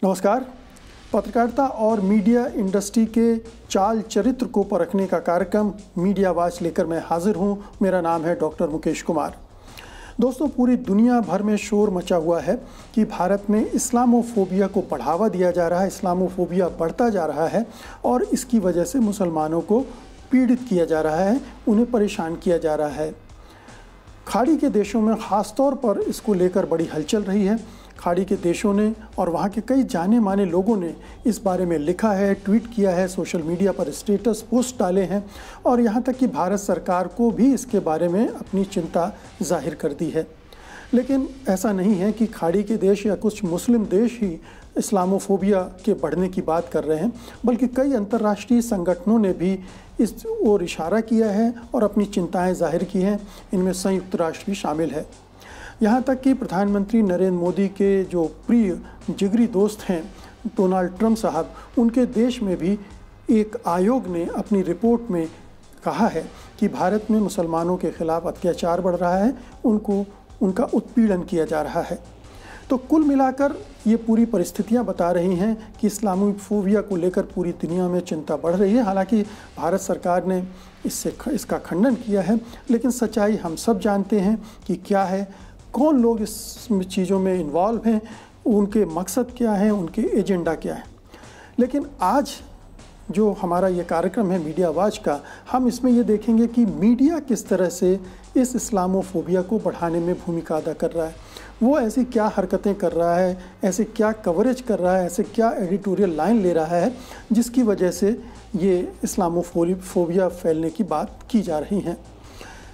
नमस्कार। पत्रकारिता और मीडिया इंडस्ट्री के चाल चरित्र को परखने का कार्यक्रम मीडिया वॉच लेकर मैं हाजिर हूं। मेरा नाम है डॉक्टर मुकेश कुमार। दोस्तों, पूरी दुनिया भर में शोर मचा हुआ है कि भारत में इस्लामोफोबिया को बढ़ावा दिया जा रहा है, इस्लामोफोबिया बढ़ता जा रहा है और इसकी वजह से मुसलमानों को पीड़ित किया जा रहा है, उन्हें परेशान किया जा रहा है। खाड़ी के देशों में ख़ास तौर पर इसको लेकर बड़ी हलचल रही है। खाड़ी के देशों ने और वहाँ के कई जाने माने लोगों ने इस बारे में लिखा है, ट्वीट किया है, सोशल मीडिया पर स्टेटस पोस्ट डाले हैं और यहाँ तक कि भारत सरकार को भी इसके बारे में अपनी चिंता जाहिर कर दी है। लेकिन ऐसा नहीं है कि खाड़ी के देश या कुछ मुस्लिम देश ही इस्लामोफोबिया के बढ़ने की बात कर रहे हैं, बल्कि कई अंतर्राष्ट्रीय संगठनों ने भी इस ओर इशारा किया है और अपनी चिंताएं जाहिर की हैं। इनमें संयुक्त राष्ट्र भी शामिल है। यहाँ तक कि प्रधानमंत्री नरेंद्र मोदी के जो प्रिय जिगरी दोस्त हैं डोनाल्ड ट्रंप साहब, उनके देश में भी एक आयोग ने अपनी रिपोर्ट में कहा है कि भारत में मुसलमानों के खिलाफ अत्याचार बढ़ रहा है, उनका उत्पीड़न किया जा रहा है। तो कुल मिलाकर ये पूरी परिस्थितियां बता रही हैं कि इस्लामोफोबिया को लेकर पूरी दुनिया में चिंता बढ़ रही है। हालांकि भारत सरकार ने इसका खंडन किया है, लेकिन सच्चाई हम सब जानते हैं कि क्या है, कौन लोग इस चीज़ों में इन्वॉल्व हैं, उनके मकसद क्या हैं, उनके एजेंडा क्या है। लेकिन आज जो हमारा ये कार्यक्रम है मीडिया वॉच का, हम इसमें ये देखेंगे कि मीडिया किस तरह से इस इस्लामोफोबिया को बढ़ाने में भूमिका अदा कर रहा है। वो ऐसी क्या हरकतें कर रहा है, ऐसे क्या कवरेज कर रहा है, ऐसे क्या एडिटोरियल लाइन ले रहा है जिसकी वजह से ये इस्लामोफोबिया फैलने की बात की जा रही है।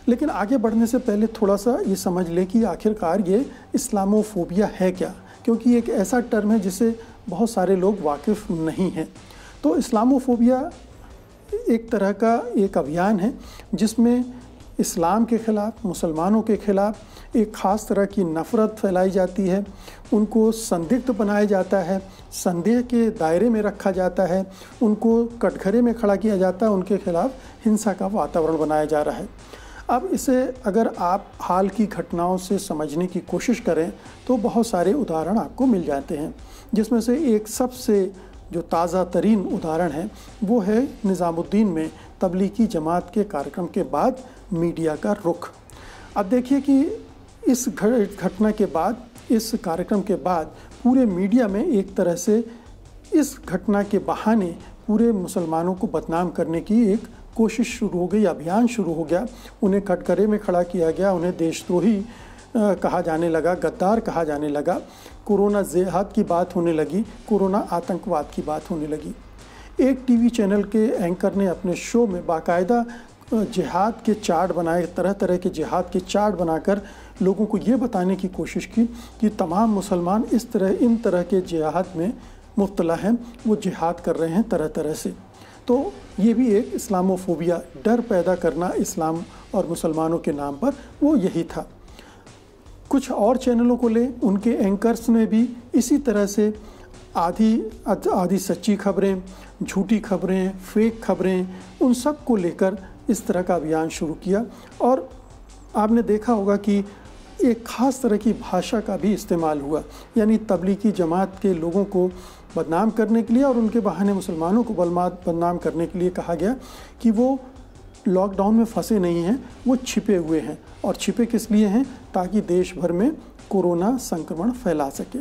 लेकिन आगे बढ़ने से पहले थोड़ा सा ये समझ लें कि आखिरकार ये इस्लामोफोबिया है क्या, क्योंकि एक ऐसा टर्म है जिससे बहुत सारे लोग वाकिफ़ नहीं हैं। तो इस्लामोफोबिया एक तरह का एक अभियान है जिसमें इस्लाम के ख़िलाफ़, मुसलमानों के ख़िलाफ़ एक ख़ास तरह की नफ़रत फैलाई जाती है, उनको संदिग्ध बनाया जाता है, संदेह के दायरे में रखा जाता है, उनको कटघरे में खड़ा किया जाता है, उनके ख़िलाफ़ हिंसा का वातावरण बनाया जा रहा है। अब इसे अगर आप हाल की घटनाओं से समझने की कोशिश करें तो बहुत सारे उदाहरण आपको मिल जाते हैं, जिसमें से एक सबसे जो ताज़ा तरीन उदाहरण है वो है निज़ामुद्दीन में तबलीगी जमात के कार्यक्रम के बाद मीडिया का रुख। अब देखिए कि इस घटना के बाद, इस कार्यक्रम के बाद पूरे मीडिया में एक तरह से इस घटना के बहाने पूरे मुसलमानों को बदनाम करने की एक कोशिश शुरू हो गई, अभियान शुरू हो गया। उन्हें कटघरे में खड़ा किया गया, उन्हें देशद्रोही कहा जाने लगा, गद्दार कहा जाने लगा, कोरोना जिहाद की बात होने लगी, कोरोना आतंकवाद की बात होने लगी। एक टीवी चैनल के एंकर ने अपने शो में बाकायदा जिहाद के चार्ट बनाए, तरह तरह के जिहाद के चार्ट बनाकर लोगों को ये बताने की कोशिश की कि तमाम मुसलमान इन तरह के जिहाद में मुब्तला हैं, वो जिहाद कर रहे हैं तरह तरह से। तो ये भी एक इस्लामोफोबिया, डर पैदा करना इस्लाम और मुसलमानों के नाम पर, वो यही था। कुछ और चैनलों को ले, उनके एंकर्स ने भी इसी तरह से आधी सच्ची खबरें, झूठी खबरें, फेक खबरें, उन सब को लेकर इस तरह का अभियान शुरू किया। और आपने देखा होगा कि एक ख़ास तरह की भाषा का भी इस्तेमाल हुआ, यानी तबलीगी जमात के लोगों को बदनाम करने के लिए और उनके बहाने मुसलमानों को बदनाम करने के लिए कहा गया कि वो लॉकडाउन में फंसे नहीं हैं, वो छिपे हुए हैं। और छिपे किस लिए हैं? ताकि देश भर में कोरोना संक्रमण फैला सके।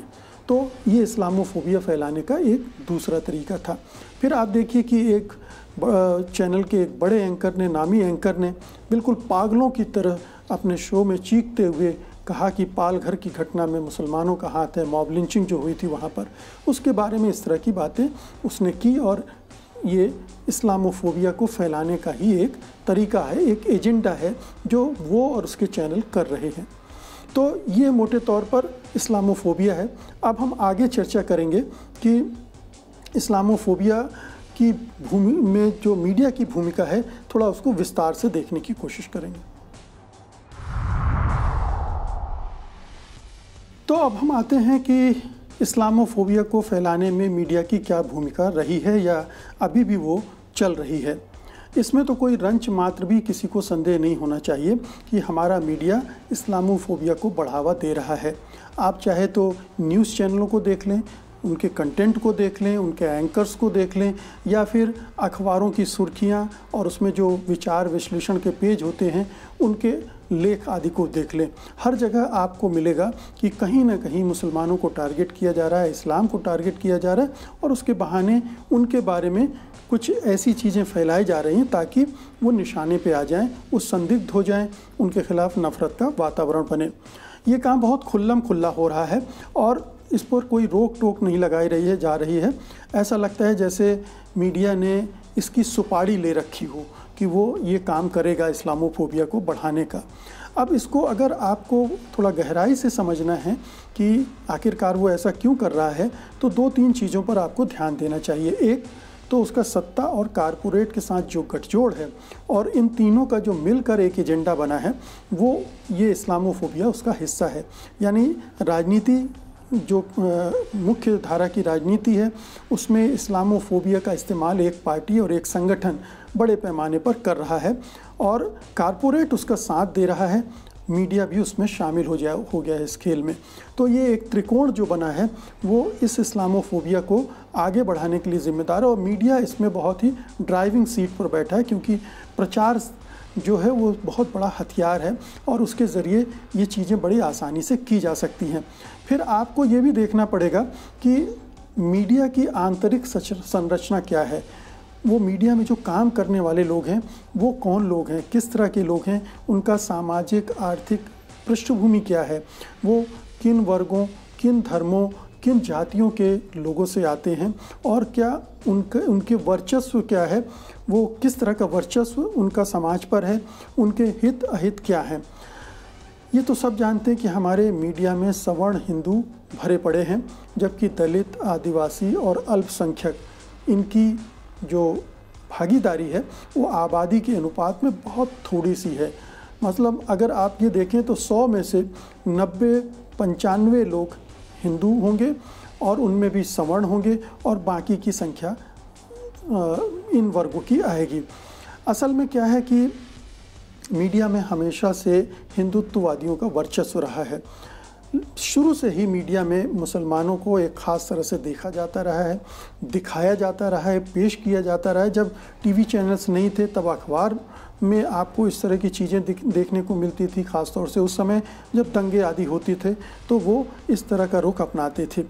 तो ये इस्लामोफोबिया फैलाने का एक दूसरा तरीका था। फिर आप देखिए कि एक चैनल के एक बड़े एंकर ने, नामी एंकर ने बिल्कुल पागलों की तरह अपने शो में चीखते हुए कहा कि पालघर की घटना में मुसलमानों का हाथ है, मॉब लिंचिंग जो हुई थी वहाँ पर, उसके बारे में इस तरह की बातें उसने की। और ये इस्लामोफोबिया को फैलाने का ही एक तरीका है, एक एजेंडा है जो वो और उसके चैनल कर रहे हैं। तो ये मोटे तौर पर इस्लामोफोबिया है। अब हम आगे चर्चा करेंगे कि इस्लामोफोबिया की भूमि में जो मीडिया की भूमिका है, थोड़ा उसको विस्तार से देखने की कोशिश करेंगे। तो अब हम आते हैं कि इस्लामोफोबिया को फैलाने में मीडिया की क्या भूमिका रही है या अभी भी वो चल रही है। इसमें तो कोई रंच मात्र भी किसी को संदेह नहीं होना चाहिए कि हमारा मीडिया इस्लामोफोबिया को बढ़ावा दे रहा है। आप चाहे तो न्यूज़ चैनलों को देख लें, उनके कंटेंट को देख लें, उनके एंकर्स को देख लें, या फिर अखबारों की सुर्खियां और उसमें जो विचार विश्लेषण के पेज होते हैं उनके लेख आदि को देख लें। हर जगह आपको मिलेगा कि कहीं ना कहीं मुसलमानों को टारगेट किया जा रहा है, इस्लाम को टारगेट किया जा रहा है, और उसके बहाने उनके बारे में कुछ ऐसी चीज़ें फैलाई जा रही हैं ताकि वो निशाने पे आ जाएं, वो संदिग्ध हो जाएं, उनके खिलाफ नफ़रत का वातावरण बने। ये काम बहुत खुल्लम खुल्ला हो रहा है और इस पर कोई रोक टोक नहीं लगाई रही है जा रही है। ऐसा लगता है जैसे मीडिया ने इसकी सुपारी ले रखी हो कि वो ये काम करेगा इस्लामोफोबिया को बढ़ाने का। अब इसको अगर आपको थोड़ा गहराई से समझना है कि आखिरकार वो ऐसा क्यों कर रहा है, तो 2-3 चीज़ों पर आपको ध्यान देना चाहिए। एक तो उसका सत्ता और कारपोरेट के साथ जो गठजोड़ है, और इन तीनों का जो मिलकर एक एजेंडा बना है, वो ये इस्लामोफोबिया उसका हिस्सा है। यानी राजनीति जो मुख्य धारा की राजनीति है उसमें इस्लामोफोबिया का इस्तेमाल एक पार्टी और एक संगठन बड़े पैमाने पर कर रहा है, और कारपोरेट उसका साथ दे रहा है, मीडिया भी उसमें शामिल हो गया है इस खेल में। तो ये एक त्रिकोण जो बना है वो इस इस्लामोफोबिया को आगे बढ़ाने के लिए जिम्मेदार है, और मीडिया इसमें बहुत ही ड्राइविंग सीट पर बैठा है, क्योंकि प्रचार जो है वो बहुत बड़ा हथियार है और उसके ज़रिए ये चीज़ें बड़ी आसानी से की जा सकती हैं। फिर आपको ये भी देखना पड़ेगा कि मीडिया की आंतरिक संरचना क्या है, वो मीडिया में जो काम करने वाले लोग हैं वो कौन लोग हैं, किस तरह के लोग हैं, उनका सामाजिक आर्थिक पृष्ठभूमि क्या है, वो किन वर्गों, किन धर्मों, किन जातियों के लोगों से आते हैं, और क्या उनके वर्चस्व क्या है, वो किस तरह का वर्चस्व उनका समाज पर है, उनके हित अहित क्या हैं। ये तो सब जानते हैं कि हमारे मीडिया में सवर्ण हिंदू भरे पड़े हैं, जबकि दलित, आदिवासी और अल्पसंख्यक इनकी जो भागीदारी है वो आबादी के अनुपात में बहुत थोड़ी सी है। मतलब अगर आप ये देखें तो 100 में से 90-95 लोग हिंदू होंगे और उनमें भी सवर्ण होंगे, और बाकी की संख्या इन वर्गों की आएगी। असल में क्या है कि मीडिया में हमेशा से हिंदुत्ववादियों का वर्चस्व रहा है। शुरू से ही मीडिया में मुसलमानों को एक ख़ास तरह से देखा जाता रहा है, दिखाया जाता रहा है, पेश किया जाता रहा है। जब टीवी चैनल्स नहीं थे तब अखबार में आपको इस तरह की चीज़ें देखने को मिलती थी, ख़ास तौर से उस समय जब दंगे आदि होते थे तो वो इस तरह का रुख अपनाते थे।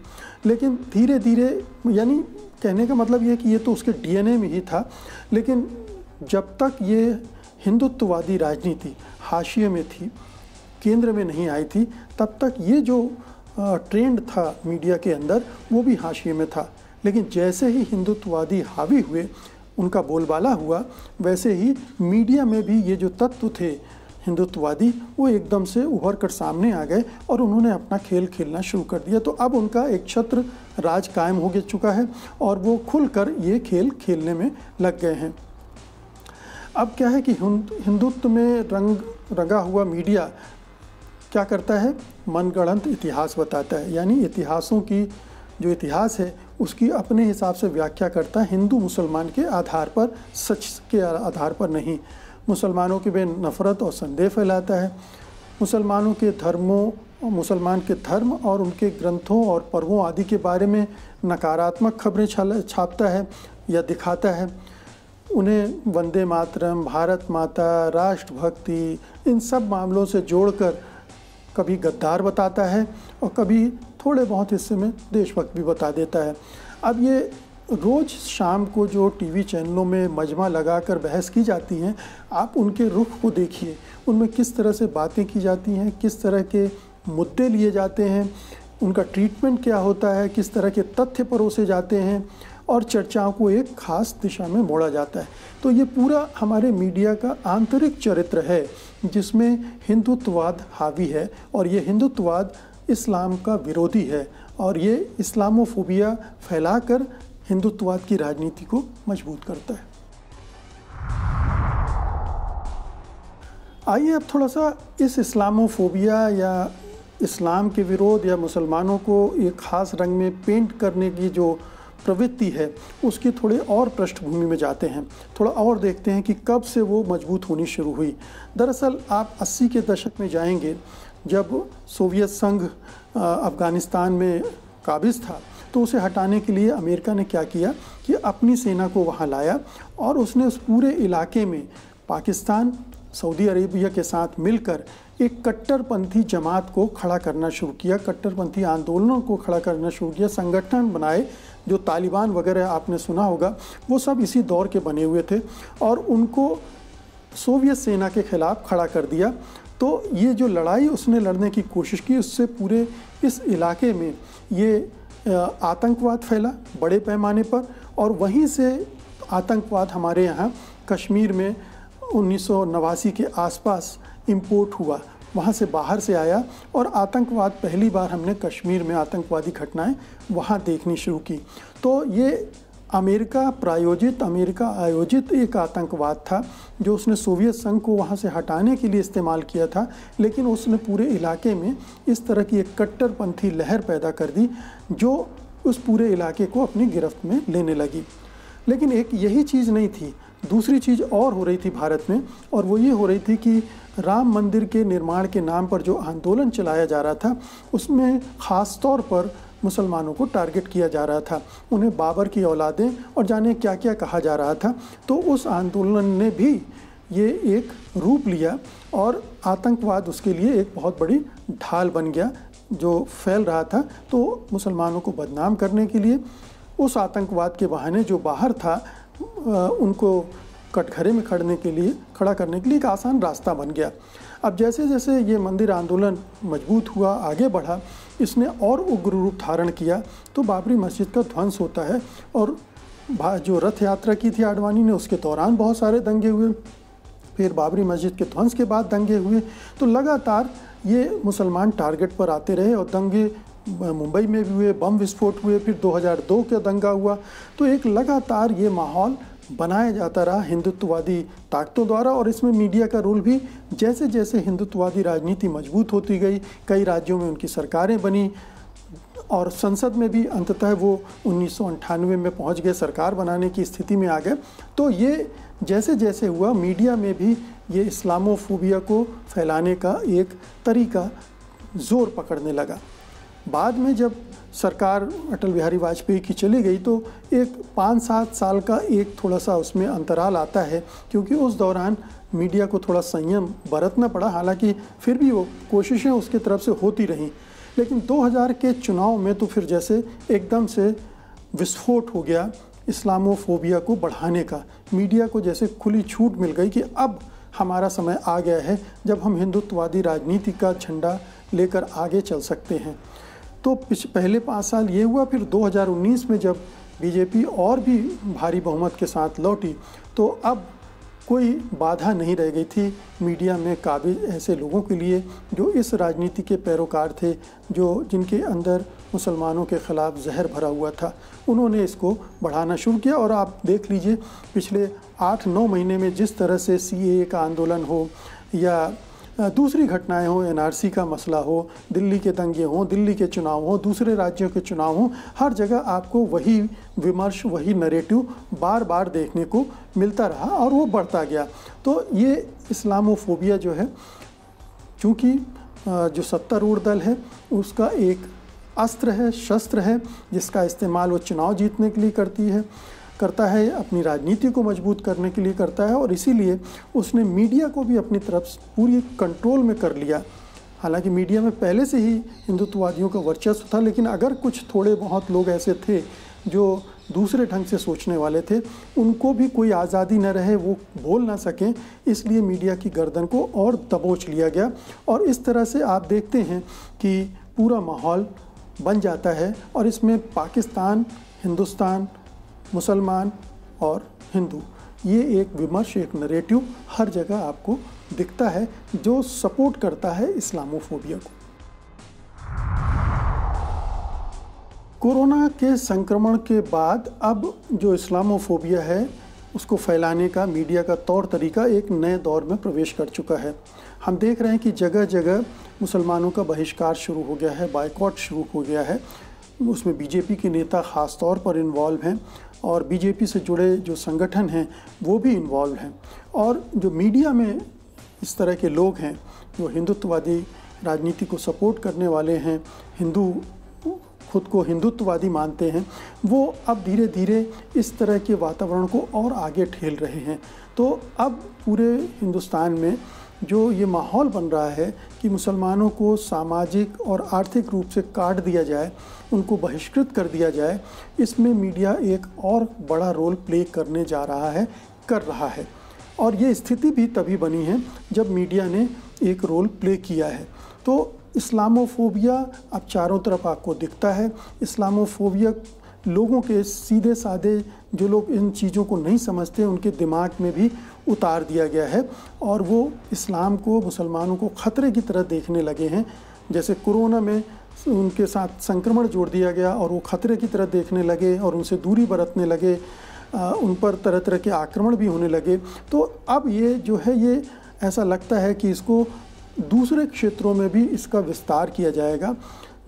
लेकिन धीरे धीरे, यानी कहने का मतलब ये कि ये तो उसके डीएनए में ही था, लेकिन जब तक ये हिंदुत्ववादी राजनीति हाशिए में थी, केंद्र में नहीं आई थी, तब तक ये जो ट्रेंड था मीडिया के अंदर वो भी हाशिए में था। लेकिन जैसे ही हिंदुत्ववादी हावी हुए, उनका बोलबाला हुआ, वैसे ही मीडिया में भी ये जो तत्व थे हिंदुत्ववादी वो एकदम से उभर कर सामने आ गए और उन्होंने अपना खेल खेलना शुरू कर दिया। तो अब उनका एक छत्र राज कायम हो चुका है और वो खुलकर ये खेल खेलने में लग गए हैं। अब क्या है कि हिंदुत्व में रंगा हुआ मीडिया क्या करता है, मनगढ़ंत इतिहास बताता है। यानी इतिहासों की जो इतिहास है उसकी अपने हिसाब से व्याख्या करता है, हिंदू मुसलमान के आधार पर, सच के आधार पर नहीं। मुसलमानों के बे नफ़रत और संदेह फैलाता है, मुसलमानों के धर्मों, मुसलमान के धर्म और उनके ग्रंथों और पर्वों आदि के बारे में नकारात्मक खबरें छापता है या दिखाता है। उन्हें वंदे मातरम, भारत माता, राष्ट्रभक्ति, इन सब मामलों से जोड़कर कभी गद्दार बताता है और कभी थोड़े बहुत हिस्से में देशभक्त भी बता देता है। अब ये रोज़ शाम को जो टीवी चैनलों में मजमा लगाकर बहस की जाती हैं, आप उनके रुख को देखिए, उनमें किस तरह से बातें की जाती हैं, किस तरह के मुद्दे लिए जाते हैं, उनका ट्रीटमेंट क्या होता है, किस तरह के तथ्य परोसे जाते हैं और चर्चाओं को एक खास दिशा में मोड़ा जाता है। तो ये पूरा हमारे मीडिया का आंतरिक चरित्र है जिसमें हिंदुत्ववाद हावी है, और ये हिंदुत्ववाद इस्लाम का विरोधी है, और ये इस्लामोफोबिया फैलाकर हिंदुत्ववाद की राजनीति को मजबूत करता है। आइए अब थोड़ा सा इस इस्लामोफोबिया या इस्लाम के विरोध या मुसलमानों को एक ख़ास रंग में पेंट करने की जो प्रवृत्ति है उसकी थोड़े और पृष्ठभूमि में जाते हैं, थोड़ा और देखते हैं कि कब से वो मजबूत होनी शुरू हुई। दरअसल आप 80 के दशक में जाएंगे, जब सोवियत संघ अफ़गानिस्तान में काबिज़ था, तो उसे हटाने के लिए अमेरिका ने क्या किया कि अपनी सेना को वहाँ लाया और उसने उस पूरे इलाके में पाकिस्तान, सऊदी अरेबिया के साथ मिलकर एक कट्टरपंथी जमात को खड़ा करना शुरू किया, कट्टरपंथी आंदोलनों को खड़ा करना शुरू किया। संगठन बनाए, जो तालिबान वगैरह आपने सुना होगा, वो सब इसी दौर के बने हुए थे और उनको सोवियत सेना के खिलाफ खड़ा कर दिया। तो ये जो लड़ाई उसने लड़ने की कोशिश की, उससे पूरे इस इलाके में ये आतंकवाद फैला बड़े पैमाने पर, और वहीं से आतंकवाद हमारे यहाँ कश्मीर में 1989 के आसपास इंपोर्ट हुआ, वहाँ से बाहर से आया और आतंकवाद पहली बार हमने कश्मीर में आतंकवादी घटनाएं वहाँ देखनी शुरू की। तो ये अमेरिका प्रायोजित, अमेरिका आयोजित एक आतंकवाद था जो उसने सोवियत संघ को वहाँ से हटाने के लिए इस्तेमाल किया था, लेकिन उसने पूरे इलाके में इस तरह की एक कट्टरपंथी लहर पैदा कर दी जो उस पूरे इलाके को अपनी गिरफ्त में लेने लगी। लेकिन एक यही चीज़ नहीं थी, दूसरी चीज़ और हो रही थी भारत में, और वो ये हो रही थी कि राम मंदिर के निर्माण के नाम पर जो आंदोलन चलाया जा रहा था उसमें ख़ास तौर पर मुसलमानों को टारगेट किया जा रहा था, उन्हें बाबर की औलादें और जाने क्या क्या कहा जा रहा था। तो उस आंदोलन ने भी ये एक रूप लिया और आतंकवाद उसके लिए एक बहुत बड़ी ढाल बन गया जो फैल रहा था। तो मुसलमानों को बदनाम करने के लिए उस आतंकवाद के बहाने जो बाहर था उनको कटघरे में खड़ा करने के लिए एक आसान रास्ता बन गया। अब जैसे जैसे ये मंदिर आंदोलन मजबूत हुआ, आगे बढ़ा, इसने और उग्र रूप धारण किया, तो बाबरी मस्जिद का ध्वंस होता है। और जो रथ यात्रा की थी आडवाणी ने, उसके दौरान बहुत सारे दंगे हुए, फिर बाबरी मस्जिद के ध्वंस के बाद दंगे हुए। तो लगातार ये मुसलमान टारगेट पर आते रहे और दंगे मुंबई में भी हुए, बम विस्फोट हुए, फिर 2002 का दंगा हुआ। तो एक लगातार ये माहौल बनाया जाता रहा हिंदुत्ववादी ताकतों द्वारा, और इसमें मीडिया का रोल भी, जैसे जैसे हिंदुत्ववादी राजनीति मजबूत होती गई, कई राज्यों में उनकी सरकारें बनी और संसद में भी अंततः वो 1998 में पहुंच गए, सरकार बनाने की स्थिति में आ गए। तो ये जैसे जैसे हुआ, मीडिया में भी ये इस्लामोफोबिया को फैलाने का एक तरीका ज़ोर पकड़ने लगा। बाद में जब सरकार अटल बिहारी वाजपेयी की चली गई तो एक 5-7 साल का एक थोड़ा सा उसमें अंतराल आता है, क्योंकि उस दौरान मीडिया को थोड़ा संयम बरतना पड़ा। हालांकि फिर भी वो कोशिशें उसकी तरफ से होती रहीं, लेकिन 2000 के चुनाव में तो फिर जैसे एकदम से विस्फोट हो गया इस्लामोफोबिया को बढ़ाने का। मीडिया को जैसे खुली छूट मिल गई कि अब हमारा समय आ गया है जब हम हिंदुत्ववादी राजनीति का झंडा लेकर आगे चल सकते हैं। तो पहले 5 साल ये हुआ, फिर 2019 में जब बीजेपी और भी भारी बहुमत के साथ लौटी तो अब कोई बाधा नहीं रह गई थी मीडिया में काबिज ऐसे लोगों के लिए जो इस राजनीति के पैरोकार थे, जो जिनके अंदर मुसलमानों के ख़िलाफ़ जहर भरा हुआ था। उन्होंने इसको बढ़ाना शुरू किया और आप देख लीजिए पिछले 8-9 महीने में जिस तरह से CAA का आंदोलन हो या दूसरी घटनाएं हो, NRC का मसला हो, दिल्ली के दंगे हों, दिल्ली के चुनाव हों, दूसरे राज्यों के चुनाव हों, हर जगह आपको वही विमर्श, वही नैरेटिव बार बार देखने को मिलता रहा और वो बढ़ता गया। तो ये इस्लामोफोबिया जो है, चूँकि जो सत्तारूढ़ दल है उसका एक अस्त्र है, शस्त्र है, जिसका इस्तेमाल वो चुनाव जीतने के लिए करता है, अपनी राजनीति को मजबूत करने के लिए करता है, और इसीलिए उसने मीडिया को भी अपनी तरफ पूरी कंट्रोल में कर लिया। हालांकि मीडिया में पहले से ही हिंदुत्ववादियों का वर्चस्व था, लेकिन अगर कुछ थोड़े बहुत लोग ऐसे थे जो दूसरे ढंग से सोचने वाले थे, उनको भी कोई आज़ादी न रहे, वो बोल ना सकें, इसलिए मीडिया की गर्दन को और दबोच लिया गया। और इस तरह से आप देखते हैं कि पूरा माहौल बन जाता है और इसमें पाकिस्तान, हिंदुस्तान, मुसलमान और हिंदू, ये एक विमर्श, एक नरेटिव हर जगह आपको दिखता है जो सपोर्ट करता है इस्लामोफोबिया को। कोरोना के संक्रमण के बाद अब जो इस्लामोफोबिया है उसको फैलाने का मीडिया का तौर तरीका एक नए दौर में प्रवेश कर चुका है। हम देख रहे हैं कि जगह जगह मुसलमानों का बहिष्कार शुरू हो गया है, बायकॉट शुरू हो गया है। उसमें बीजेपी के नेता ख़ास तौर पर इन्वॉल्व हैं और बीजेपी से जुड़े जो संगठन हैं वो भी इन्वॉल्व हैं। और जो मीडिया में इस तरह के लोग हैं जो हिंदुत्ववादी राजनीति को सपोर्ट करने वाले हैं, हिंदू खुद को हिंदुत्ववादी मानते हैं, वो अब धीरे धीरे इस तरह के वातावरण को और आगे ठेल रहे हैं। तो अब पूरे हिंदुस्तान में जो ये माहौल बन रहा है कि मुसलमानों को सामाजिक और आर्थिक रूप से काट दिया जाए, उनको बहिष्कृत कर दिया जाए, इसमें मीडिया एक और बड़ा रोल प्ले करने जा रहा है, कर रहा है। और ये स्थिति भी तभी बनी है जब मीडिया ने एक रोल प्ले किया है। तो इस्लामोफोबिया अब चारों तरफ आपको दिखता है। इस्लामोफोबिया लोगों के सीधे साधे जो लोग इन चीज़ों को नहीं समझते उनके दिमाग में भी उतार दिया गया है और वो इस्लाम को, मुसलमानों को ख़तरे की तरह देखने लगे हैं। जैसे कोरोना में उनके साथ संक्रमण जोड़ दिया गया और वो ख़तरे की तरह देखने लगे और उनसे दूरी बरतने लगे, उन पर तरह तरह के आक्रमण भी होने लगे। तो अब ये जो है, ये ऐसा लगता है कि इसको दूसरे क्षेत्रों में भी इसका विस्तार किया जाएगा।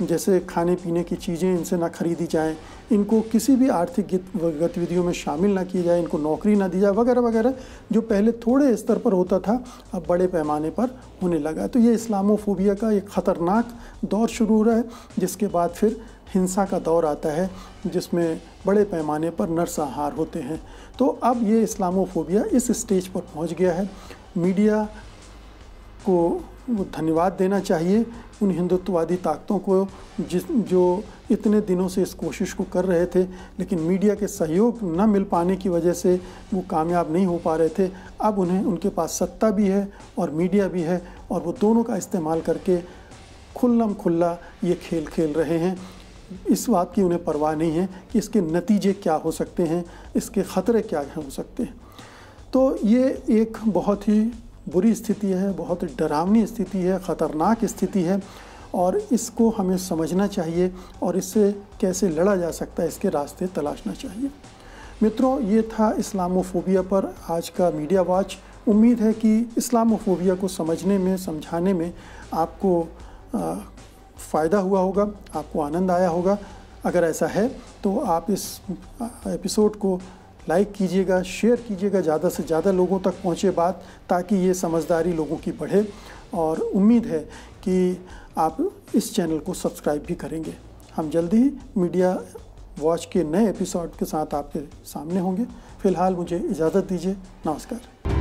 जैसे खाने पीने की चीज़ें इनसे ना खरीदी जाएं, इनको किसी भी आर्थिक गतिविधियों में शामिल ना किया जाए, इनको नौकरी ना दी जाए, वगैरह वगैरह, जो पहले थोड़े स्तर पर होता था अब बड़े पैमाने पर होने लगा। तो ये इस्लामोफोबिया का एक ख़तरनाक दौर शुरू हो रहा है, जिसके बाद फिर हिंसा का दौर आता है जिसमें बड़े पैमाने पर नरसंहार होते हैं। तो अब ये इस्लामोफोबिया इस स्टेज पर पहुंच गया है। मीडिया को धन्यवाद देना चाहिए उन हिंदुत्ववादी ताकतों को जो इतने दिनों से इस कोशिश को कर रहे थे, लेकिन मीडिया के सहयोग न मिल पाने की वजह से वो कामयाब नहीं हो पा रहे थे। अब उनके पास सत्ता भी है और मीडिया भी है और वो दोनों का इस्तेमाल करके खुल्लम खुल्ला ये खेल खेल रहे हैं। इस बात की उन्हें परवाह नहीं है कि इसके नतीजे क्या हो सकते हैं, इसके ख़तरे क्या हो सकते हैं। तो ये एक बहुत ही बुरी स्थिति है, बहुत डरावनी स्थिति है, ख़तरनाक स्थिति है और इसको हमें समझना चाहिए और इससे कैसे लड़ा जा सकता है, इसके रास्ते तलाशना चाहिए। मित्रों, ये था इस्लामोफोबिया पर आज का मीडिया वॉच। उम्मीद है कि इस्लामोफोबिया को समझने में, समझाने में आपको फ़ायदा हुआ होगा, आपको आनंद आया होगा। अगर ऐसा है तो आप इस एपिसोड को लाइक कीजिएगा, शेयर कीजिएगा, ज़्यादा से ज़्यादा लोगों तक पहुँचे बात, ताकि ये समझदारी लोगों की बढ़े। और उम्मीद है कि आप इस चैनल को सब्सक्राइब भी करेंगे। हम जल्दी ही मीडिया वॉच के नए एपिसोड के साथ आपके सामने होंगे। फ़िलहाल मुझे इजाज़त दीजिए। नमस्कार।